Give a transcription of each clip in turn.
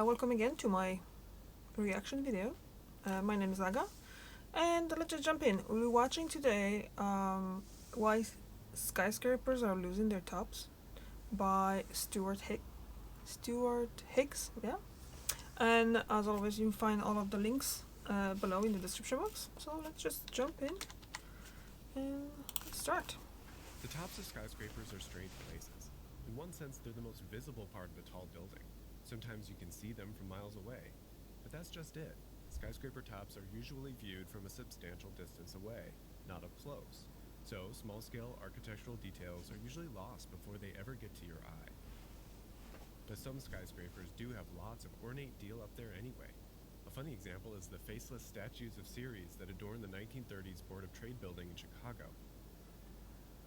welcome again to my reaction video. My name is Aga, and let's just jump in. We're watching today Why Skyscrapers Are Losing Their Tops by Stuart Higgs, yeah. And as always, you can find all of the links below in the description box. So let's just jump in and start. The tops of skyscrapers are strange places. In one sense, they're the most visible part of a tall building. Sometimes you can see them from miles away. But that's just it. Skyscraper tops are usually viewed from a substantial distance away, not up close. So, small-scale architectural details are usually lost before they ever get to your eye. But some skyscrapers do have lots of ornate deal up there anyway. A funny example is the faceless statues of Ceres that adorn the 1930s Board of Trade building in Chicago.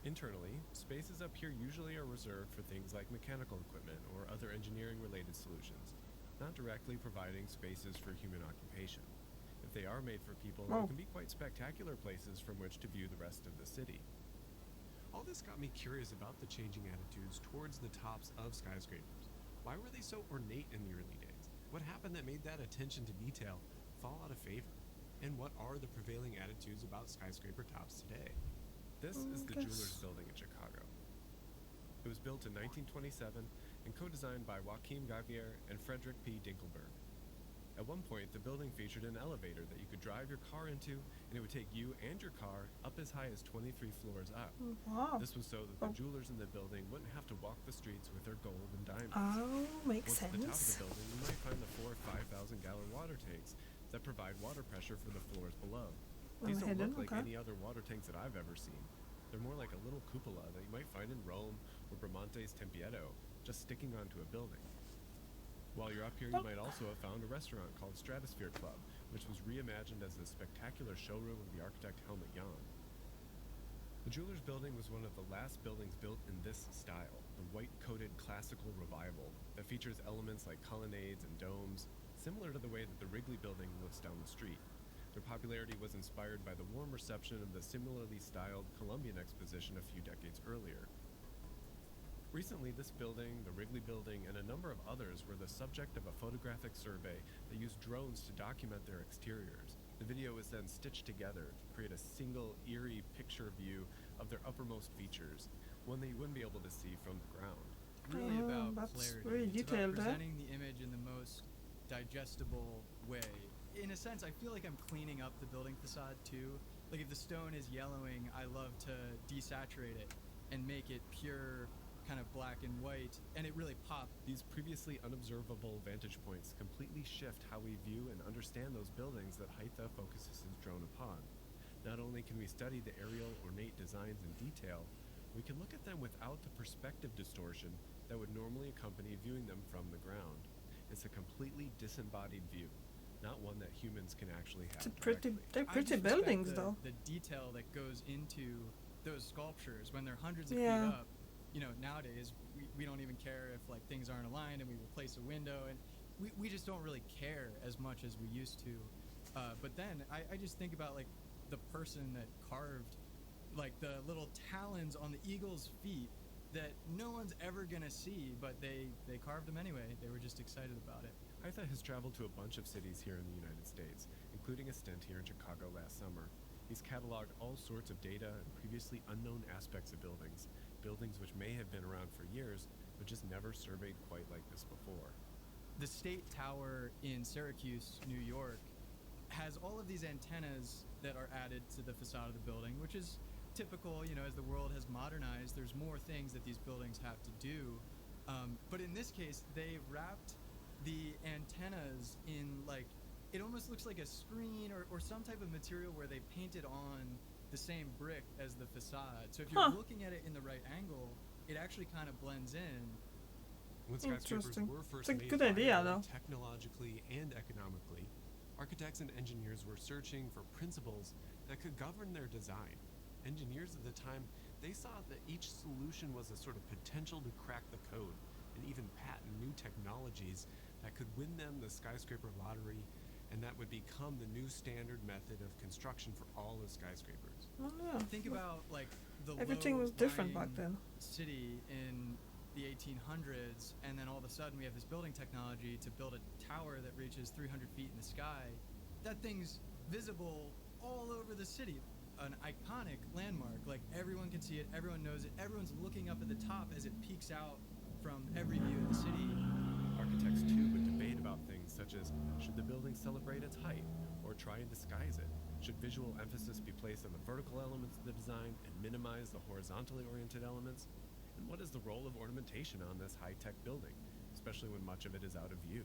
Internally, spaces up here usually are reserved for things like mechanical equipment or other engineering-related solutions, not directly providing spaces for human occupation. If they are made for people, they can be quite spectacular places from which to view the rest of the city. All this got me curious about the changing attitudes towards the tops of skyscrapers. Why were they so ornate in the early days? What happened that made that attention to detail fall out of favor? And what are the prevailing attitudes about skyscraper tops today? This is the Jewelers Building in Chicago. It was built in 1927 and co-designed by Joachim Gavier and Frederick P. Dinkelberg. At one point, the building featured an elevator that you could drive your car into, and it would take you and your car up as high as 23 floors up. Wow. This was so that the jewelers in the building wouldn't have to walk the streets with their gold and diamonds. Oh, makes sense. Once at the top of the building, you might find the 4,000 or 5,000 gallon water tanks that provide water pressure for the floors below. These don't look like any other water tanks that I've ever seen. They're more like a little cupola that you might find in Rome or Bramante's Tempietto, just sticking onto a building. While you're up here, you might also have found a restaurant called Stratosphere Club, which was reimagined as the spectacular showroom of the architect Helmut Jahn. The Jewelers Building was one of the last buildings built in this style, the white-coated classical revival that features elements like colonnades and domes, similar to the way that the Wrigley Building looks down the street. Their popularity was inspired by the warm reception of the similarly styled Columbian Exposition a few decades earlier. Recently, this building, the Wrigley Building, and a number of others were the subject of a photographic survey that used drones to document their exteriors. The video was then stitched together to create a single, eerie picture view of their uppermost features, one that you wouldn't be able to see from the ground. Really about clarity. Really detailed, it's about presenting the image in the most digestible way. In a sense, I feel like I'm cleaning up the building facade too. Like if the stone is yellowing, I love to desaturate it and make it pure kind of black and white, and it really pops. These previously unobservable vantage points completely shift how we view and understand those buildings that Haitha focuses his drone upon. Not only can we study the aerial ornate designs in detail, we can look at them without the perspective distortion that would normally accompany viewing them from the ground. It's a completely disembodied view, not one that humans can actually have. They're pretty buildings, though. The detail that goes into those sculptures when they're hundreds of feet up. You know, nowadays we don't even care if like things aren't aligned and we replace a window, and we just don't really care as much as we used to. But then I just think about like the person that carved like the little talons on the eagle's feet that no one's ever gonna see, but they carved them anyway. They were just excited about it. Haitha has traveled to a bunch of cities here in the United States, including a stint here in Chicago last summer. He's cataloged all sorts of data and previously unknown aspects of buildings which may have been around for years, but just never surveyed quite like this before. The State Tower in Syracuse, New York, has all of these antennas that are added to the facade of the building, which is typical, you know, as the world has modernized, there's more things that these buildings have to do. But in this case, they wrapped the antennas in like, it almost looks like a screen or some type of material where they painted on the same brick as the facade. So if you're looking at it in the right angle, it actually kind of blends in. When skyscrapers were first made technologically and economically, architects and engineers were searching for principles that could govern their design. Engineers at the time, they saw that each solution was a sort of potential to crack the code and even patent new technologies that could win them the skyscraper lottery, and that would become the new standard method of construction for all the skyscrapers. Oh, yeah. Think about like the everything was different back then. City in the 1800s, and then all of a sudden we have this building technology to build a tower that reaches 300 feet in the sky. That thing's visible all over the city, an iconic landmark. Like, everyone can see it, everyone knows it, everyone's looking up at the top as it peeks out from every view of the city. Architects too would debate about things such as, should the building celebrate its height or try and disguise it? Should visual emphasis be placed on the vertical elements of the design and minimize the horizontally oriented elements? And what is the role of ornamentation on this high-tech building, especially when much of it is out of view?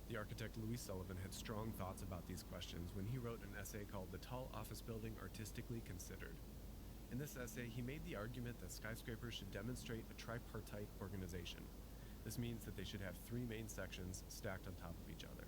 The architect Louis Sullivan had strong thoughts about these questions when he wrote an essay called The Tall Office Building Artistically Considered. In this essay, he made the argument that skyscrapers should demonstrate a tripartite organization. This means that they should have three main sections stacked on top of each other.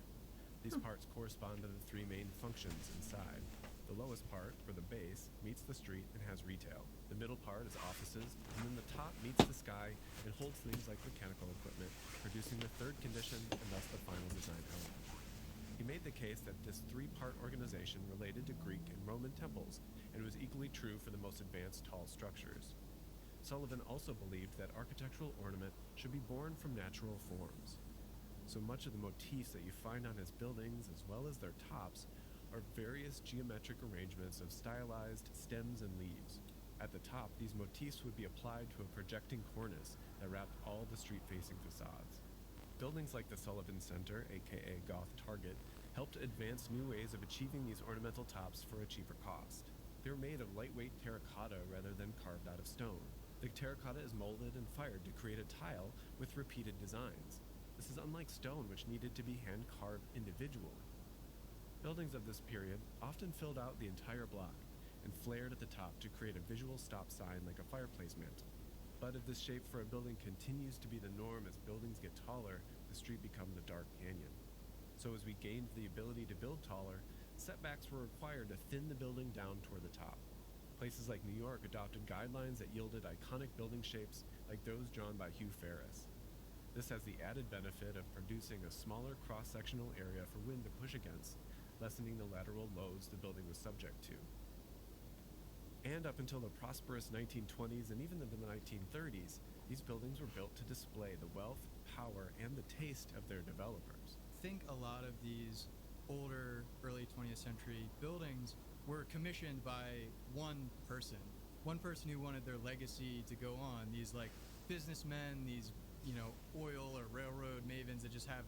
These parts correspond to the three main functions inside. The lowest part, or the base, meets the street and has retail. The middle part is offices, and then the top meets the sky and holds things like mechanical equipment, producing the third condition and thus the final design element. He made the case that this three-part organization related to Greek and Roman temples, and was equally true for the most advanced tall structures. Sullivan also believed that architectural ornament should be born from natural forms. So much of the motifs that you find on his buildings, as well as their tops, are various geometric arrangements of stylized stems and leaves. At the top, these motifs would be applied to a projecting cornice that wrapped all the street-facing facades. Buildings like the Sullivan Center, aka Goth Target, helped advance new ways of achieving these ornamental tops for a cheaper cost. They were made of lightweight terracotta rather than carved out of stone. The terracotta is molded and fired to create a tile with repeated designs. This is unlike stone, which needed to be hand-carved individually. Buildings of this period often filled out the entire block and flared at the top to create a visual stop sign like a fireplace mantle. But if this shape for a building continues to be the norm as buildings get taller, the street becomes a dark canyon. So as we gained the ability to build taller, setbacks were required to thin the building down toward the top. Places like New York adopted guidelines that yielded iconic building shapes like those drawn by Hugh Ferris. This has the added benefit of producing a smaller cross-sectional area for wind to push against, lessening the lateral loads the building was subject to. And up until the prosperous 1920s and even into the 1930s, these buildings were built to display the wealth, power, and the taste of their developers. I think a lot of these older, early 20th century buildings were commissioned by one person who wanted their legacy to go on. These like businessmen, these, oil or railroad mavens that just have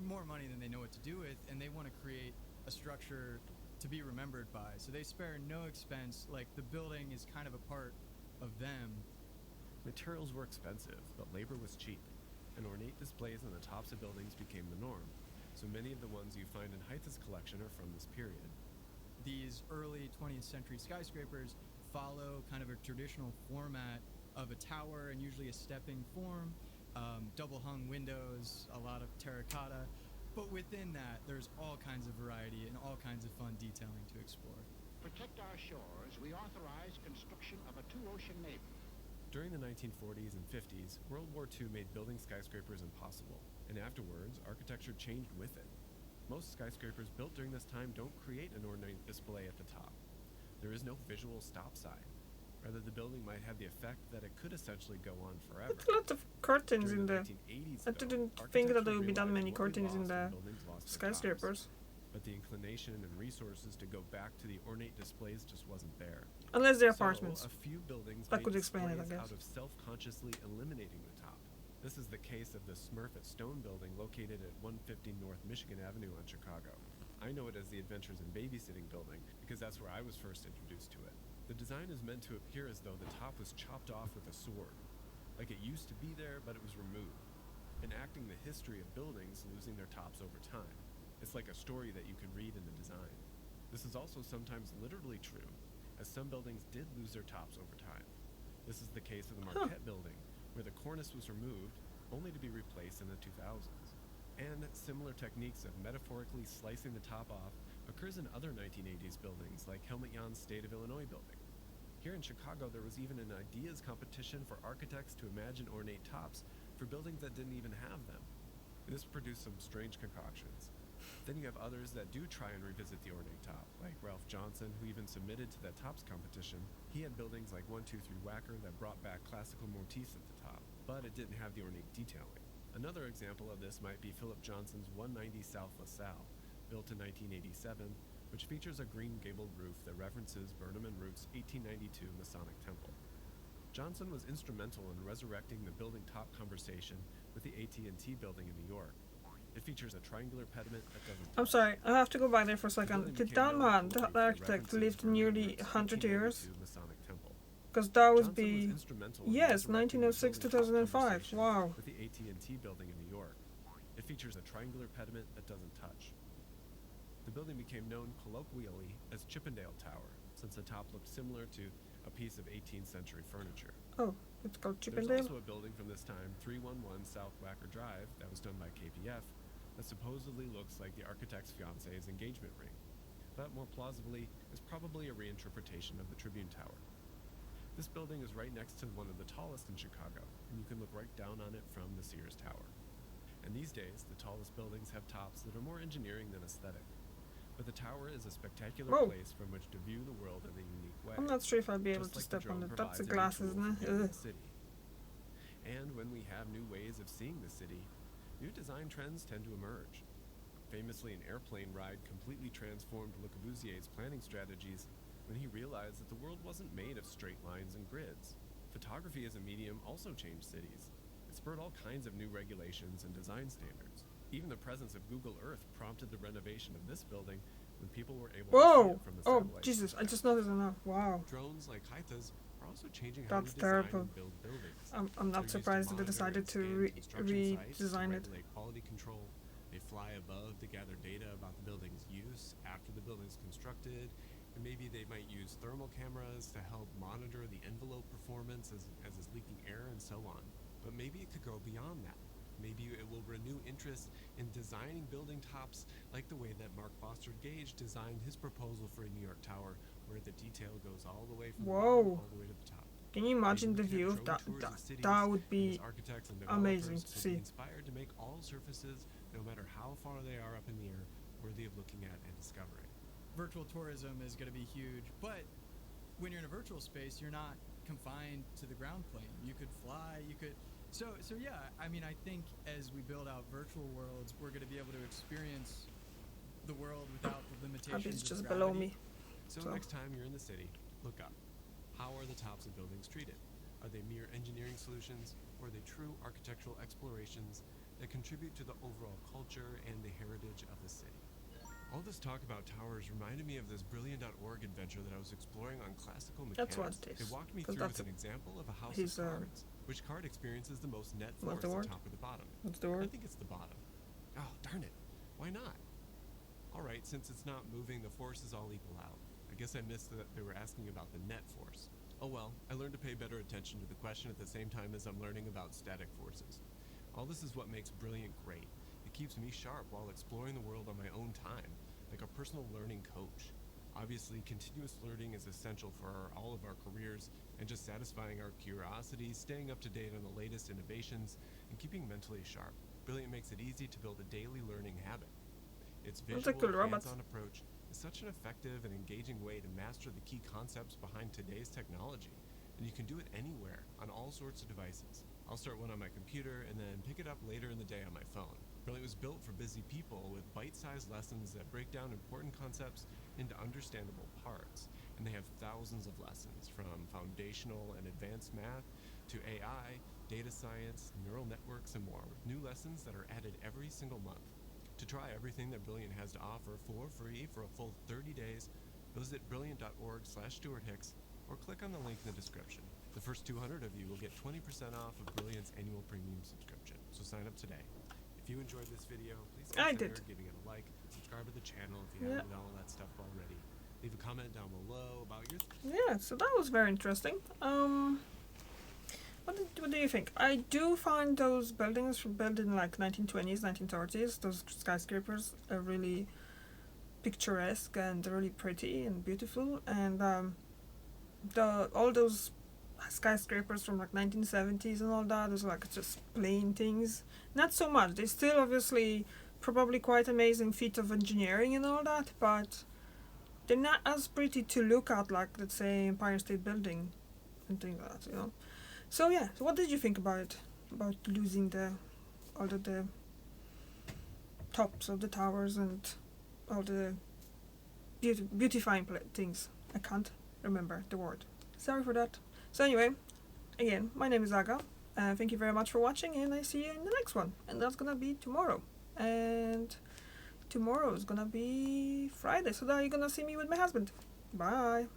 more money than they know what to do with, and they want to create a structure to be remembered by. So they spare no expense. Like, the building is kind of a part of them. Materials were expensive, but labor was cheap, and ornate displays on the tops of buildings became the norm. So many of the ones you find in Heitha's collection are from this period. These early 20th century skyscrapers follow kind of a traditional format of a tower and usually a stepping form, double hung windows, a lot of terracotta. But within that, there's all kinds of variety and all kinds of fun detailing to explore. Protect our shores, we authorize construction of a two-ocean navy. During the 1940s and 50s, World War II made building skyscrapers impossible, and afterwards, architecture changed with it. Most skyscrapers built during this time don't create an ornate display at the top. There is no visual stop sign. Rather, the building might have the effect that it could essentially go on forever. It's a lot of curtains During in the the. 1980s, I though, didn't think that there would be that architecture many realized curtains what we in the lost when buildings lost their tops. skyscrapers. But the inclination and resources to go back to the ornate displays just wasn't there. Unless they're So, apartments. a few buildings That made could explain it, I displays guess. out of self-consciously eliminating the top. This is the case of the Smurfett Stone building located at 150 North Michigan Avenue in Chicago. I know it as the Adventures in Babysitting building because that's where I was first introduced to it. The design is meant to appear as though the top was chopped off with a sword, like it used to be there but it was removed, enacting the history of buildings losing their tops over time. It's like a story that you can read in the design. This is also sometimes literally true, as some buildings did lose their tops over time. This is the case of the Marquette building, where the cornice was removed only to be replaced in the 2000s. And similar techniques of metaphorically slicing the top off occurs in other 1980s buildings like Helmut Jahn's State of Illinois building. Here in Chicago, there was even an ideas competition for architects to imagine ornate tops for buildings that didn't even have them. And this produced some strange concoctions. Then you have others that do try and revisit the ornate top, like Ralph Johnson, who even submitted to that tops competition. He had buildings like 123 Wacker that brought back classical motifs at the top. but it didn't have the ornate detailing. Another example of this might be Philip Johnson's 190 South LaSalle, built in 1987, which features a green gabled roof that references Burnham and Root's 1892 Masonic Temple. Johnson was instrumental in resurrecting the building top conversation with the AT&T building in New York. It features a triangular pediment that doesn't I'm touch. sorry, I have to go back there for a The second. building Did became that known man, for the the architect, references lived Burnham and nearly Root's 100 years? 1892 Masonic Temple. Because that would Johnson be... was instrumental in Yes, resurrecting the 1906 to building top 2005. conversation Wow. with the AT&T building in New York. It features a triangular pediment that doesn't touch. The building became known colloquially as Chippendale Tower, since the top looked similar to a piece of 18th century furniture. Oh, it's called There's Chippendale? also a building from this time, 311 South Wacker Drive, that was done by KPF, that supposedly looks like the architect's fiance's engagement ring, but more plausibly is probably a reinterpretation of the Tribune Tower. This building is right next to one of the tallest in Chicago, and you can look right down on it from the Sears Tower. And these days, the tallest buildings have tops that are more engineering than aesthetic. But the tower is a spectacular Whoa. place from which to view the world in a unique way. I'm not sure if I'll be able just to like the step on drone it. That's a provides glass, new isn't tools for it? viewing Ugh. the city. And when we have new ways of seeing the city, new design trends tend to emerge. Famously, an airplane ride completely transformed Le Corbusier's planning strategies when he realized that the world wasn't made of straight lines and grids. Photography as a medium also changed cities. It spurred all kinds of new regulations and design standards. Even the presence of Google Earth prompted the renovation of this building when people were able to see Whoa! it from the Oh, satellite. Jesus, I just noticed it now. Wow. Drones like Haitas are also changing how That's we design terrible. and build buildings. I'm not They're used surprised that they monitor decided and to scan construction sites, to redesign it. regulate quality control. They fly above to gather data about the building's use after the building's constructed. And maybe they might use thermal cameras to help monitor the envelope performance as it's leaking air and so on. But maybe it could go beyond that. Maybe it will renew interest in designing building tops like the way that Mark Foster Gage designed his proposal for a New York tower, where the detail goes all the way from the bottom Whoa. all the way to the top. Can you imagine the Maybe we view can of have that? drone tours of cities, That would and be as architects and amazing developers to will be see. inspired to make all surfaces, no matter how far they are up in the air, worthy of looking at and discovering. Virtual tourism is going to be huge, but when you're in a virtual space, you're not confined to the ground plane. You could fly, you could... So yeah, I mean, I think as we build out virtual worlds, we're going to be able to experience the world without the limitations Maybe it's of just gravity. below me. So So- next time you're in the city, look up. How are the tops of buildings treated? Are they mere engineering solutions, or are they true architectural explorations that contribute to the overall culture and the heritage of the city? All this talk about towers reminded me of this Brilliant.org adventure that I was exploring on classical mechanics. That's what it is, They walked me 'cause through that's with an example of a house his, of cards. Which card experiences the most net what's force, the the word? top or the bottom? What's the I word? think it's the bottom. Oh, darn it. Why not? Alright, since it's not moving, the forces all equal out. I guess I missed that they were asking about the net force. Oh well, I learned to pay better attention to the question at the same time as I'm learning about static forces. All this is what makes Brilliant great. It keeps me sharp while exploring the world on my own time, like a personal learning coach. Obviously, continuous learning is essential for all of our careers, and just satisfying our curiosity, staying up to date on the latest innovations, and keeping mentally sharp. Brilliant makes it easy to build a daily learning habit. Its Looks visual, like good robots. hands-on approach is such an effective and engaging way to master the key concepts behind today's technology, and you can do it anywhere, on all sorts of devices. I'll start one on my computer and then pick it up later in the day on my phone. Brilliant was built for busy people with bite-sized lessons that break down important concepts into understandable parts, and they have thousands of lessons, from foundational and advanced math to AI, data science, neural networks, and more, with new lessons that are added every single month. To try everything that Brilliant has to offer for free for a full 30 days, visit brilliant.org/StuartHicks or click on the link in the description. The first 200 of you will get 20% off of Brilliant's annual premium subscription, so sign up today. If you enjoyed this video, please I consider did. giving it a like, subscribe to the channel if you Yeah. haven't done all that stuff already. Leave a comment down below about your Yeah, so that was very interesting. What do you think? I do find those buildings from built in like 1920s, 1930s, those skyscrapers are really picturesque and really pretty and beautiful. And all those skyscrapers from like 1970s and all that, those like just plain things. Not so much. They still obviously probably quite amazing feat of engineering and all that, but they're not as pretty to look at like, let's say, Empire State Building and things like that, you know. So yeah, so what did you think about it? about losing all of the tops of the towers and all the beautifying things. I can't remember the word. Sorry for that. So anyway, again, my name is Aga. Thank you very much for watching, and I see you in the next one. And that's gonna be tomorrow. And tomorrow is gonna be Friday, so now you're gonna see me with my husband. Bye.